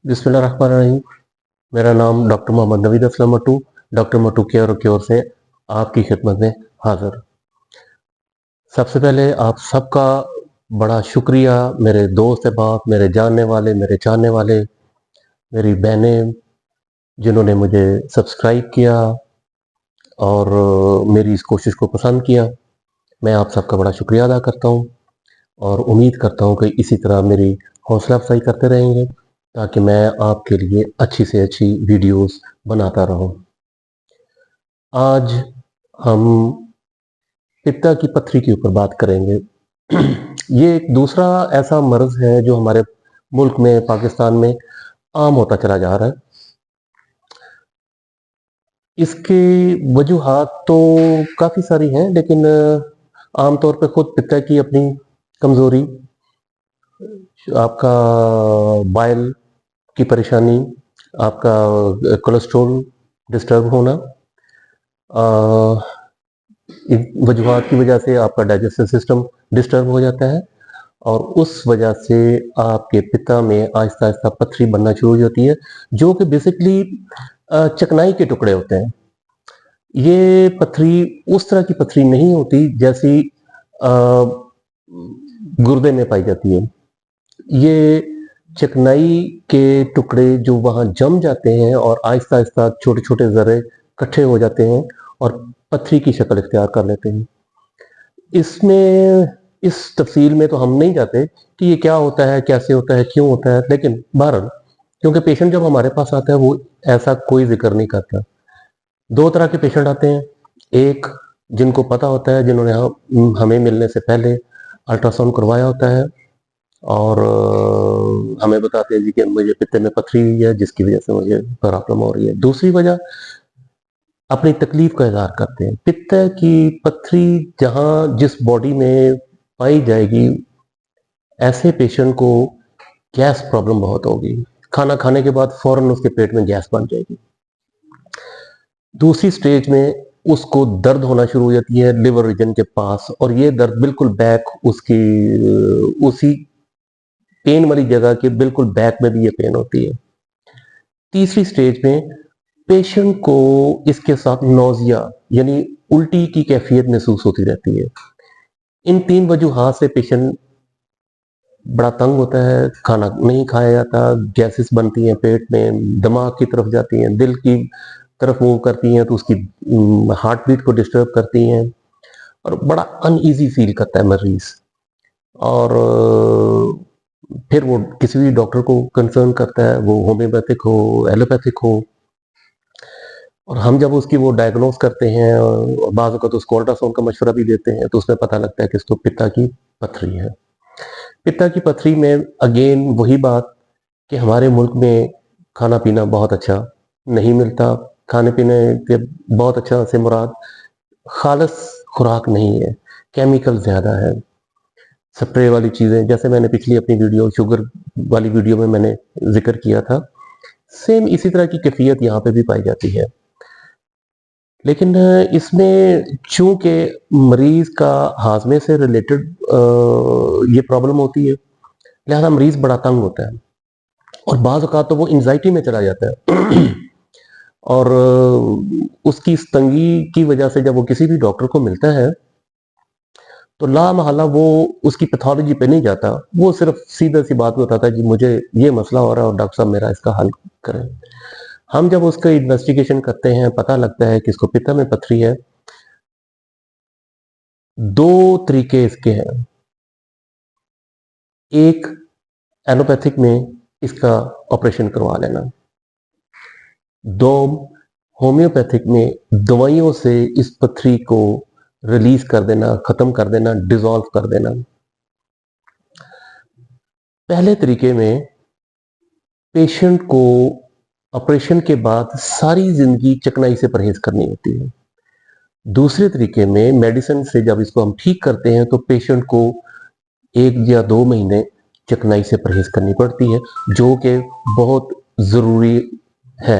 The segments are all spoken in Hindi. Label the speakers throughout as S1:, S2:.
S1: बिस्मिल्लाहिर्रहमानिर्रहीम। मेरा नाम doctor Mohammad Naveed Aslam Mattoo, doctor Mattoo care की ओर से आपकी खिदमत में हाजिर। सबसे पहले आप सबका बड़ा शुक्रिया, मेरे दोस्त अहबाब, मेरे जानने वाले, मेरे चाहने वाले, मेरी बहनें जिन्होंने मुझे सब्सक्राइब किया और मेरी इस कोशिश को पसंद किया। मैं आप सबका बड़ा शुक्रिया अदा करता हूँ और उम्मीद करता हूँ कि इसी तरह मेरी हौसला अफजाई करते रहेंगे ताकि मैं आपके लिए अच्छी से अच्छी वीडियोस बनाता रहूं। आज हम पित्ता की पथरी के ऊपर बात करेंगे। ये एक दूसरा ऐसा मर्ज है जो हमारे मुल्क में, पाकिस्तान में आम होता चला जा रहा है। इसकी वजूहात तो काफ़ी सारी हैं, लेकिन आमतौर पे खुद पित्ता की अपनी कमज़ोरी, आपका बाइल की परेशानी, आपका कोलेस्ट्रॉल डिस्टर्ब होना, इन वजूहात की वजह से आपका डाइजेस्टिव सिस्टम डिस्टर्ब हो जाता है और उस वजह से आपके पित्ता में आहिस्ता आहिस्ता पथरी बनना शुरू हो जाती है, जो कि बेसिकली चिकनाई के टुकड़े होते हैं। ये पथरी उस तरह की पथरी नहीं होती जैसी गुर्दे में पाई जाती है। ये चिकनाई के टुकड़े जो वहाँ जम जाते हैं और आहिस्ता आहिस्ता छोटे छोटे ज़र्रे इकट्ठे हो जाते हैं और पथरी की शक्ल इख्तियार कर लेते हैं। इसमें इस तफसील में तो हम नहीं जाते कि ये क्या होता है, कैसे होता है, क्यों होता है, लेकिन बहरहाल क्योंकि पेशेंट जब हमारे पास आता है वो ऐसा कोई जिक्र नहीं करता। दो तरह के पेशेंट आते हैं। एक जिनको पता होता है, जिन्होंने हमें मिलने से पहले अल्ट्रासाउंड करवाया होता है और हमें बताते हैं जी कि मुझे पित्ते में पथरी हुई है जिसकी वजह से मुझे प्रॉब्लम हो रही है। दूसरी वजह अपनी तकलीफ का इजहार करते हैं। पित्त की पथरी जहाँ जिस बॉडी में पाई जाएगी, ऐसे पेशेंट को गैस प्रॉब्लम बहुत होगी। खाना खाने के बाद फौरन उसके पेट में गैस बन जाएगी। दूसरी स्टेज में उसको दर्द होना शुरू हो जाती है लिवर रीजन के पास, और ये दर्द बिल्कुल बैक उसकी उसी पेन वाली जगह के बिल्कुल बैक में भी ये पेन होती है। तीसरी स्टेज में पेशेंट को इसके साथ नोजिया यानी उल्टी की कैफियत महसूस होती रहती है। इन तीन वजूहात से पेशेंट बड़ा तंग होता है, खाना नहीं खाया जाता, गैसेस बनती हैं पेट में, दिमाग की तरफ जाती हैं, दिल की तरफ मूव करती हैं तो उसकी हार्ट बीट को डिस्टर्ब करती हैं और बड़ा अनईजी फील करता है मरीज। और फिर वो किसी भी डॉक्टर को कंसर्न करता है, वो होम्योपैथिक हो, एलोपैथिक हो, और हम जब उसकी वो डायग्नोस करते हैं और बाज़ वक़्त उसको अल्ट्रासाउंड का मशवरा भी देते हैं तो उसमें पता लगता है कि इसको पित्ता की पथरी है। पित्ता की पथरी में अगेन वही बात कि हमारे मुल्क में खाना पीना बहुत अच्छा नहीं मिलता। खाने पीने के बहुत अच्छा से मुराद खालिस खुराक नहीं है, केमिकल ज़्यादा है, स्प्रे वाली चीज़ें, जैसे मैंने पिछली अपनी वीडियो शुगर वाली वीडियो में मैंने ज़िक्र किया था, सेम इसी तरह की कैफियत यहाँ पे भी पाई जाती है। लेकिन इसमें चूँकि मरीज़ का हाज़मे से रिलेटेड ये प्रॉब्लम होती है, लिहाज़ा मरीज़ बड़ा तंग होता है और बाज़ औक़ात तो वो एंग्ज़ायटी में चला जाता है। और उसकी इस तंगी की वजह से जब वो किसी भी डॉक्टर को मिलता है तो लामहला वो उसकी पैथोलॉजी पे नहीं जाता, वो सिर्फ सीधा-सी बात बताता है कि मुझे ये मसला हो रहा है और डॉक्टर साहब मेरा इसका हल करें। हम जब उसका इन्वेस्टिगेशन करते हैं, पता लगता है कि इसको पित्ता में पथरी है। 2 तरीके इसके हैं। एक एलोपैथिक में इसका ऑपरेशन करवा लेना। 2 होम्योपैथिक में दवाइयों से इस पथरी को रिलीज़ कर देना, ख़त्म कर देना, डिसॉल्व कर देना। पहले तरीके में पेशेंट को ऑपरेशन के बाद सारी ज़िंदगी चिकनाई से परहेज़ करनी होती है। दूसरे तरीके में मेडिसिन से जब इसको हम ठीक करते हैं तो पेशेंट को 1 या 2 महीने चिकनाई से परहेज़ करनी पड़ती है, जो कि बहुत ज़रूरी है,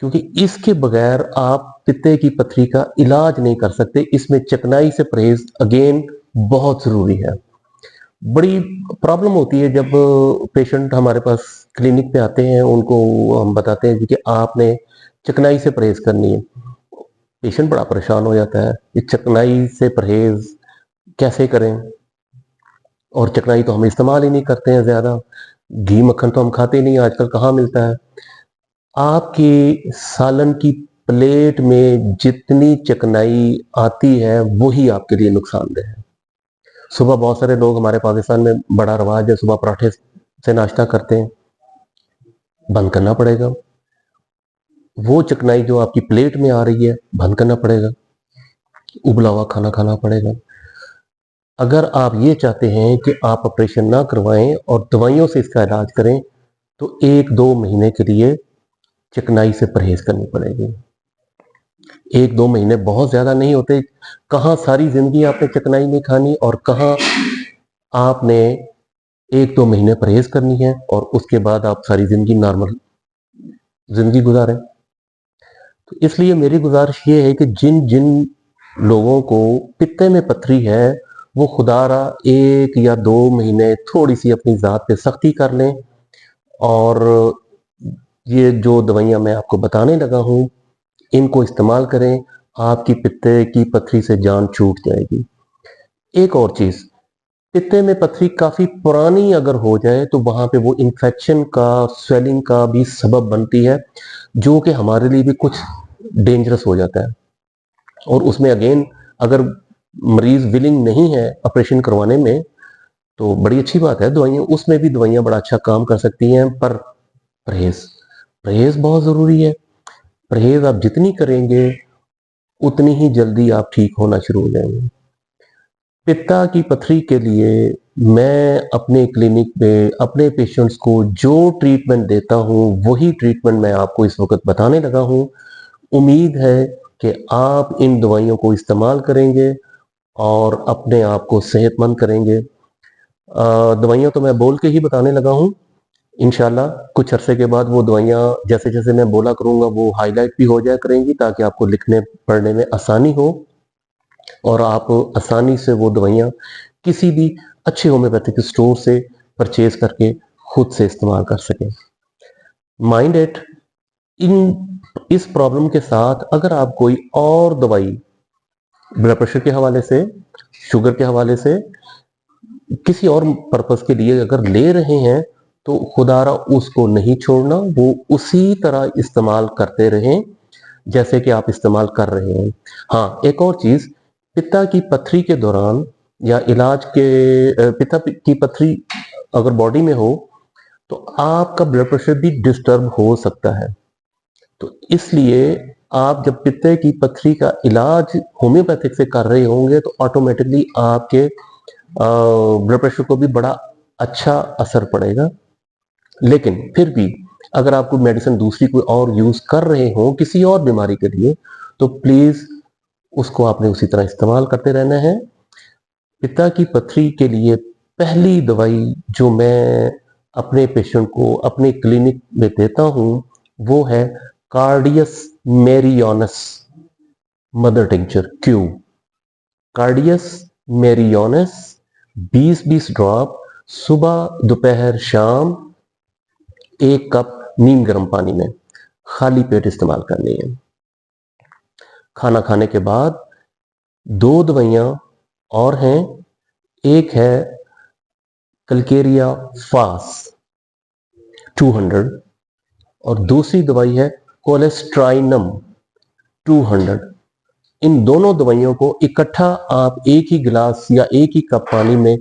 S1: क्योंकि इसके बगैर आप पित्ते की पथरी का इलाज नहीं कर सकते। इसमें चिकनाई से परहेज़ अगेन बहुत ज़रूरी है। बड़ी प्रॉब्लम होती है जब पेशेंट हमारे पास क्लिनिक पे आते हैं, उनको हम बताते हैं जी कि आपने चिकनाई से परहेज करनी है। पेशेंट बड़ा परेशान हो जाता है, ये चिकनाई से परहेज कैसे करें? और चिकनाई तो हम इस्तेमाल ही नहीं करते हैं ज़्यादा, घी मक्खन तो हम खाते ही नहीं, आजकल कहाँ मिलता है। आपकी सालन की प्लेट में जितनी चिकनाई आती है वही आपके लिए नुकसानदेह है। सुबह बहुत सारे लोग, हमारे पाकिस्तान में बड़ा रवाज है, सुबह पराठे से नाश्ता करते हैं, बंद करना पड़ेगा। वो चिकनाई जो आपकी प्लेट में आ रही है बंद करना पड़ेगा, उबला हुआ खाना खाना पड़ेगा। अगर आप ये चाहते हैं कि आप ऑपरेशन ना करवाएं और दवाइयों से इसका इलाज करें, तो 1-2 महीने के लिए चिकनाई से परहेज करनी पड़ेगी। 1-2 महीने बहुत ज़्यादा नहीं होते। कहाँ सारी ज़िंदगी आपने चिकनाई नहीं खानी और कहाँ आपने 1-2 महीने परहेज करनी है और उसके बाद आप सारी ज़िंदगी नॉर्मल ज़िंदगी गुजारें। तो इसलिए मेरी गुजारिश ये है कि जिन जिन लोगों को पित्ते में पथरी है, वो खुदारा 1 या 2 महीने थोड़ी सी अपनी ज़ात पे सख्ती कर लें और ये जो दवाइयाँ मैं आपको बताने लगा हूँ, इनको इस्तेमाल करें। आपकी पित्ते की पथरी से जान छूट जाएगी। एक और चीज़, पित्ते में पथरी काफ़ी पुरानी अगर हो जाए तो वहाँ पे वो इन्फेक्शन का, स्वेलिंग का भी सबब बनती है, जो कि हमारे लिए भी कुछ डेंजरस हो जाता है। और उसमें अगेन अगर मरीज़ विलिंग नहीं है ऑपरेशन करवाने में, तो बड़ी अच्छी बात है, दवाइयाँ उसमें भी दवाइयाँ बड़ा अच्छा काम कर सकती हैं, पर परहेज़ परहेज़ बहुत ज़रूरी है। परहेज़ आप जितनी करेंगे, उतनी ही जल्दी आप ठीक होना शुरू हो जाएँगे। पित्ता की पथरी के लिए मैं अपने क्लिनिक में अपने पेशेंट्स को जो ट्रीटमेंट देता हूँ, वही ट्रीटमेंट मैं आपको इस वक़्त बताने लगा हूँ। उम्मीद है कि आप इन दवाइयों को इस्तेमाल करेंगे और अपने आप को सेहतमंद करेंगे। दवाइयाँ तो मैं बोल के ही बताने लगा हूँ। इंशाल्लाह कुछ अरसे के बाद वो दवाइयाँ जैसे-जैसे मैं बोला करूँगा वो हाइलाइट भी हो जाया करेंगी, ताकि आपको लिखने पढ़ने में आसानी हो और आप आसानी से वो दवाइयाँ किसी भी अच्छे होम्योपैथिक स्टोर से परचेज करके खुद से इस्तेमाल कर सकें। माइंड इट, इन इस प्रॉब्लम के साथ अगर आप कोई और दवाई ब्लड प्रेशर के हवाले से, शुगर के हवाले से, किसी और पर्पस के लिए अगर ले रहे हैं, तो खुदारा उसको नहीं छोड़ना, वो उसी तरह इस्तेमाल करते रहें जैसे कि आप इस्तेमाल कर रहे हैं। हाँ, एक और चीज़, पित्ता की पथरी के दौरान या इलाज के पित्ता की पथरी अगर बॉडी में हो, तो आपका ब्लड प्रेशर भी डिस्टर्ब हो सकता है। तो इसलिए आप जब पित्ते की पथरी का इलाज होम्योपैथिक से कर रहे होंगे, तो ऑटोमेटिकली आपके ब्लड प्रेशर को भी बड़ा अच्छा असर पड़ेगा। लेकिन फिर भी अगर आप कोई मेडिसिन दूसरी कोई और यूज़ कर रहे हो किसी और बीमारी के लिए, तो प्लीज़ उसको आपने उसी तरह इस्तेमाल करते रहना है। पित्ता की पथरी के लिए पहली दवाई जो मैं अपने पेशेंट को अपने क्लिनिक में देता हूँ, वो है कार्डियस मेरियोनस मदर टिंचर क्यू। कार्डियस मेरियोनस 20-20 ड्रॉप सुबह, दोपहर, शाम 1 कप नीम गर्म पानी में खाली पेट इस्तेमाल करनी है। खाना खाने के बाद 2 दवाइयाँ और हैं, एक है कलकेरिया फास 200 और दूसरी दवाई है कोलेस्ट्राइनम 200। इन दोनों दवाइयों को इकट्ठा आप एक ही गिलास या एक ही कप पानी में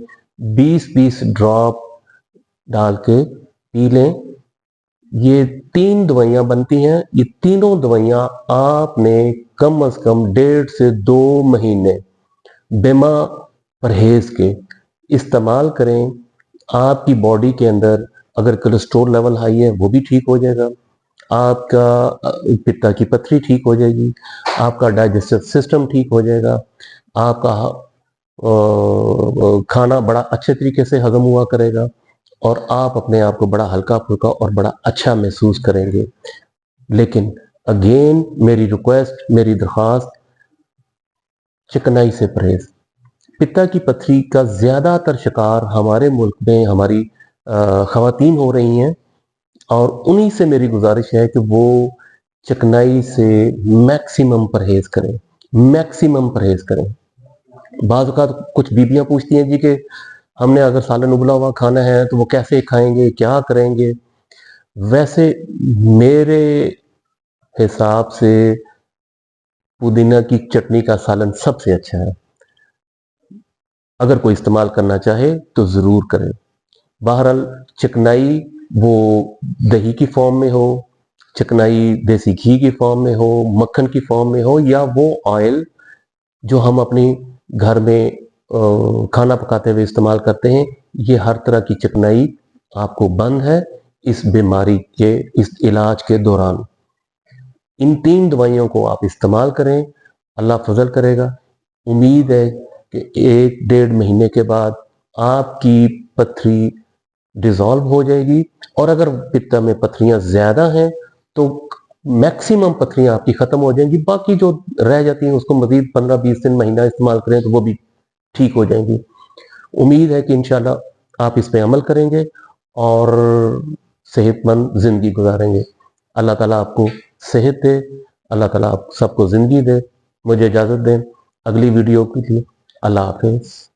S1: 20-20 ड्रॉप डाल के पी लें। ये 3 दवाइयाँ बनती हैं। ये तीनों दवाइयाँ आपने कम से कम 1.5 से 2 महीने बिना परहेज के इस्तेमाल करें। आपकी बॉडी के अंदर अगर कोलेस्ट्रॉल लेवल हाई है वो भी ठीक हो जाएगा, आपका पित्ता की पथरी ठीक हो जाएगी, आपका डाइजेस्टिव सिस्टम ठीक हो जाएगा, आपका खाना बड़ा अच्छे तरीके से हजम हुआ करेगा और आप अपने आप को बड़ा हल्का फुल्का और बड़ा अच्छा महसूस करेंगे। लेकिन अगेन मेरी रिक्वेस्ट, मेरी दरख्वास्त, चिकनाई से परहेज। पित्ता की पथरी का ज़्यादातर शिकार हमारे मुल्क में हमारी ख़वातीन हो रही हैं, और उन्हीं से मेरी गुज़ारिश है कि वो चिकनाई से मैक्सिमम परहेज़ करें, मैक्सिमम परहेज़ करें। बाज़ औक़ात कुछ बीबियाँ पूछती हैं जी कि हमने अगर सालन उबला हुआ खाना है तो वो कैसे खाएँगे, क्या करेंगे? वैसे मेरे हिसाब से पुदीना की चटनी का सालन सबसे अच्छा है। अगर कोई इस्तेमाल करना चाहे तो ज़रूर करें। बहरहाल चिकनाई वो दही की फॉर्म में हो, चिकनाई देसी घी की फॉर्म में हो, मक्खन की फॉर्म में हो, या वो ऑयल जो हम अपने घर में खाना पकाते हुए इस्तेमाल करते हैं, ये हर तरह की चिकनाई आपको बंद है इस बीमारी के, इस इलाज के दौरान। इन 3 दवाइयों को आप इस्तेमाल करें, अल्लाह फ़ज़ल करेगा। उम्मीद है कि 1 डेढ़ महीने के बाद आपकी पथरी डिज़ॉल्व हो जाएगी, और अगर पित्त में पथरियाँ ज़्यादा हैं तो मैक्सिमम पथरियाँ आपकी ख़त्म हो जाएँगी। बाकी जो रह जाती हैं उसको मज़ीद 15-20 दिन, महीना इस्तेमाल करें तो वो भी ठीक हो जाएँगी। उम्मीद है कि इंशाल्लाह आप इस पे अमल करेंगे और सेहतमंद ज़िंदगी गुज़ारेंगे। अल्लाह ताला आपको सेहत दे, अल्लाह ताला आप सबको ज़िंदगी दे। मुझे इजाज़त दें, अगली वीडियो के लिए अल्लाह हाफ़िज़।